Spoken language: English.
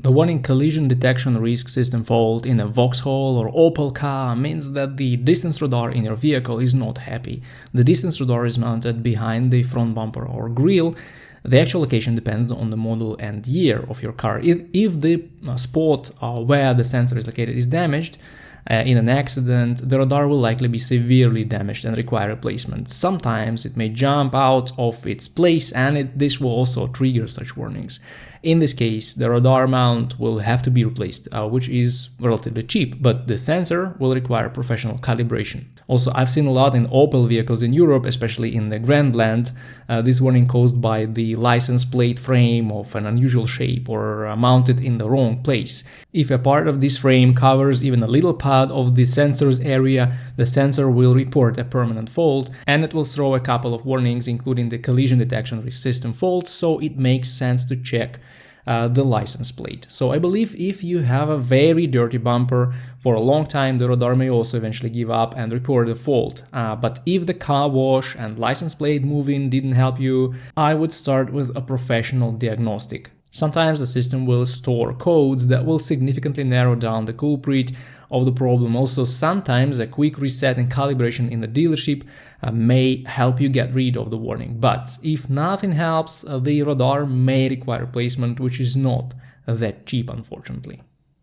The warning collision detection risk system fault in a Vauxhall or Opel car means that the distance radar in your vehicle is not happy. The distance radar is mounted behind the front bumper or grille. The actual location depends on the model and year of your car. If the spot where the sensor is located is damaged, in an accident, the radar will likely be severely damaged and require replacement. Sometimes it may jump out of its place, and this will also trigger such warnings. In this case, the radar mount will have to be replaced, which is relatively cheap, but the sensor will require professional calibration. Also, I've seen a lot in Opel vehicles in Europe, especially in the Grandland, this warning caused by the license plate frame of an unusual shape or mounted in the wrong place. If a part of this frame covers even a little part of the sensor's area, the sensor will report a permanent fault, and it will throw a couple of warnings, including the collision detection risk system fault, so it makes sense to check the license plate. So I believe if you have a very dirty bumper for a long time, the radar may also eventually give up and report the fault. But if the car wash and license plate moving didn't help you, I would start with a professional diagnostic. Sometimes the system will store codes that will significantly narrow down the culprit of the problem. Also, sometimes a quick reset and calibration in the dealership may help you get rid of the warning. But if nothing helps, the radar may require replacement, which is not that cheap, unfortunately.